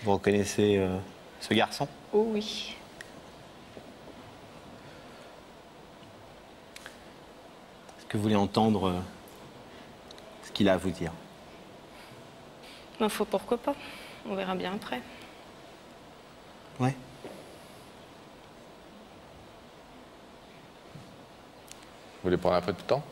Vous reconnaissez ce garçon? Oh oui. Est-ce que vous voulez entendre ce qu'il a à vous dire? Ma foi, pourquoi pas? On verra bien après. Ouais. Vous voulez prendre un peu de temps?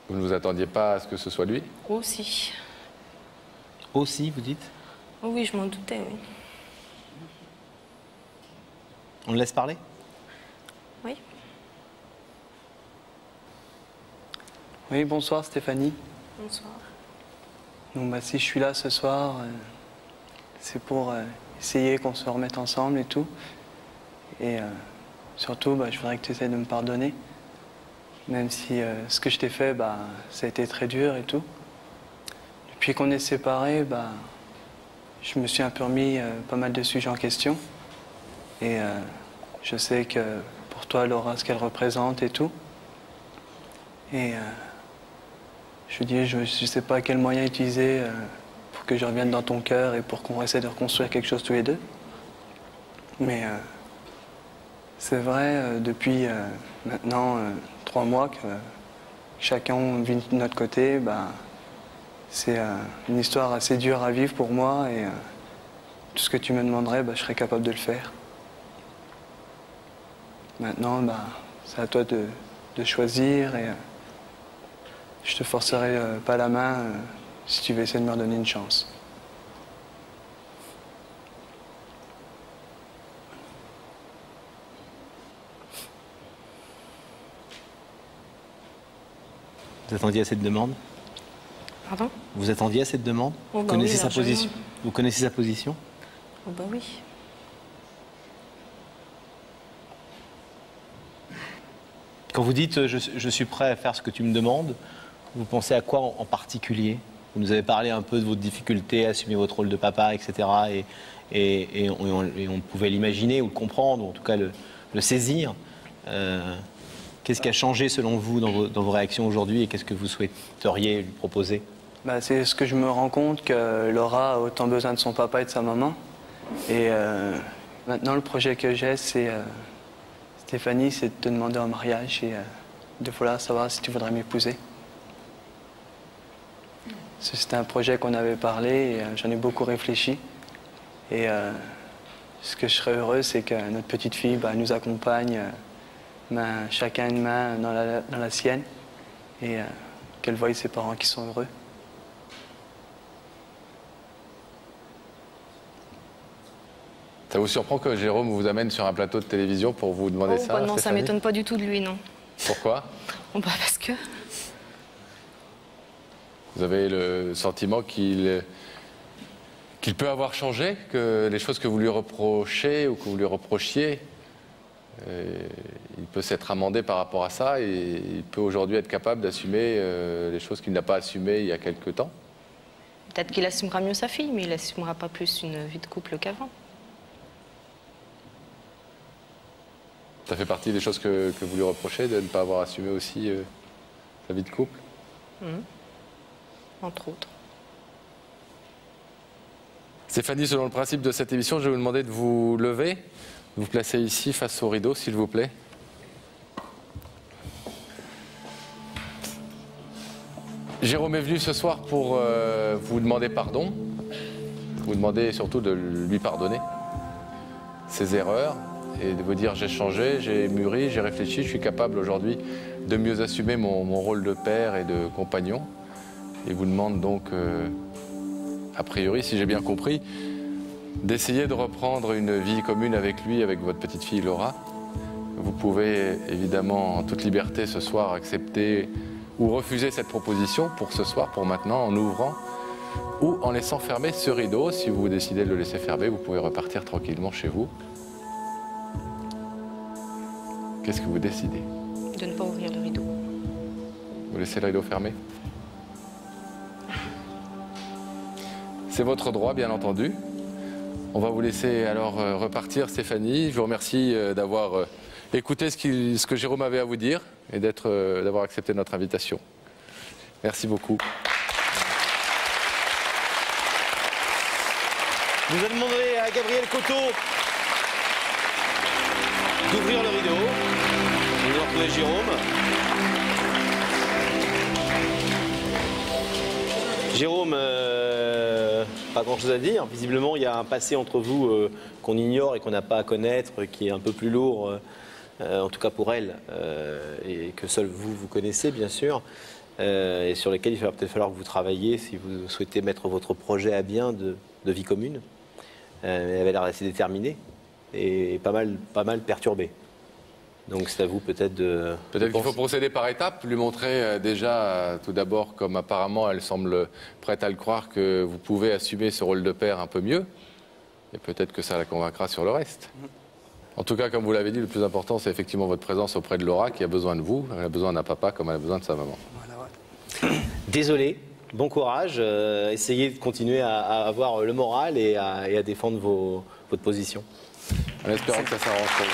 Vous ne vous attendiez pas à ce que ce soit lui? Aussi. Aussi, vous dites? Oh oui, je m'en doutais, oui. On le laisse parler? Oui. Oui, bonsoir Stéphanie. Bonsoir. Donc si je suis là ce soir, c'est pour essayer qu'on se remette ensemble et tout. Et surtout, je voudrais que tu essaies de me pardonner. Même si ce que je t'ai fait, ça a été très dur et tout. Depuis qu'on est séparés, je me suis un peu remis pas mal de sujets en question. Et je sais que pour toi, Laura, ce qu'elle représente et tout. Et je dis, je ne sais pas quel moyen utiliser pour que je revienne dans ton cœur et pour qu'on essaie de reconstruire quelque chose tous les deux. Mais c'est vrai, depuis maintenant 3 mois que chacun vit de notre côté, c'est une histoire assez dure à vivre pour moi et tout ce que tu me demanderais, je serais capable de le faire. Maintenant, c'est à toi de choisir et je te forcerai pas la main si tu veux essayer de me redonner une chance. Vous attendiez à cette demande? Pardon? Vous attendiez à cette demande? Oh, Vous connaissez oui, sa largement. position? Vous connaissez sa position? Oh oui. Quand vous dites je suis prêt à faire ce que tu me demandes, vous pensez à quoi en particulier? Vous nous avez parlé un peu de votre difficulté à assumer votre rôle de papa, etc. Et on pouvait l'imaginer ou le comprendre, ou en tout cas le saisir. Qu'est-ce qui a changé selon vous dans vos réactions aujourd'hui et qu'est-ce que vous souhaiteriez lui proposer? C'est ce que je me rends compte que Laura a autant besoin de son papa et de sa maman. Et maintenant, le projet que j'ai, c'est Stéphanie, c'est de te demander en mariage et de vouloir savoir si tu voudrais m'épouser. C'était un projet qu'on avait parlé et j'en ai beaucoup réfléchi. Et ce que je serais heureux, c'est que notre petite fille nous accompagne, chacun une main dans la sienne, et qu'elle voie ses parents qui sont heureux. Ça vous surprend que Jérôme vous amène sur un plateau de télévision pour vous demander ça? Non, ça Stéphanie? m'étonne pas du tout de lui, non. Pourquoi? Parce que... Vous avez le sentiment qu'il peut avoir changé, que les choses que vous lui reprochez ou que vous lui reprochiez, il peut s'être amendé par rapport à ça et il peut aujourd'hui être capable d'assumer les choses qu'il n'a pas assumées il y a quelque temps? Peut-être qu'il assumera mieux sa fille, mais il assumera pas plus une vie de couple qu'avant. Ça fait partie des choses que vous lui reprochez, de ne pas avoir assumé aussi sa vie de couple? Entre autres. Stéphanie, selon le principe de cette émission, je vais vous demander de vous lever, de vous placer ici face au rideau, s'il vous plaît. Jérôme est venu ce soir pour vous demander pardon, vous demander surtout de lui pardonner ses erreurs et de vous dire j'ai changé, j'ai mûri, j'ai réfléchi, je suis capable aujourd'hui de mieux assumer mon rôle de père et de compagnon. Et vous demande donc, a priori, si j'ai bien compris, d'essayer de reprendre une vie commune avec lui, avec votre petite fille Laura. Vous pouvez évidemment en toute liberté ce soir accepter ou refuser cette proposition pour ce soir, pour maintenant, en ouvrant ou en laissant fermer ce rideau. Si vous décidez de le laisser fermer, vous pouvez repartir tranquillement chez vous. Qu'est-ce que vous décidez? De ne pas ouvrir le rideau. Vous laissez le rideau fermé? C'est votre droit, bien entendu. On va vous laisser alors repartir, Stéphanie. Je vous remercie d'avoir écouté ce que Jérôme avait à vous dire et d'avoir accepté notre invitation. Merci beaucoup. Vous avez demandé à Gabriel Coteau d'ouvrir le rideau. Vous allez retrouver Jérôme. Jérôme, pas grand-chose à dire. Visiblement, il y a un passé entre vous qu'on ignore et qu'on n'a pas à connaître, qui est un peu plus lourd, en tout cas pour elle, et que seul vous connaissez, bien sûr, et sur lesquels il va peut-être falloir que vous travailliez si vous souhaitez mettre votre projet à bien de vie commune. Elle avait l'air assez déterminée et pas mal perturbée. Donc c'est à vous peut-être de... Peut-être qu'il faut procéder par étapes, lui montrer déjà tout d'abord, comme apparemment elle semble prête à le croire, que vous pouvez assumer ce rôle de père un peu mieux. Et peut-être que ça la convaincra sur le reste. En tout cas, comme vous l'avez dit, le plus important, c'est effectivement votre présence auprès de Laura, qui a besoin de vous. Elle a besoin d'un papa comme elle a besoin de sa maman. Voilà, ouais. Désolé, bon courage. Essayez de continuer à avoir le moral et à défendre votre position. En espérant que ça s'arrange pour vous.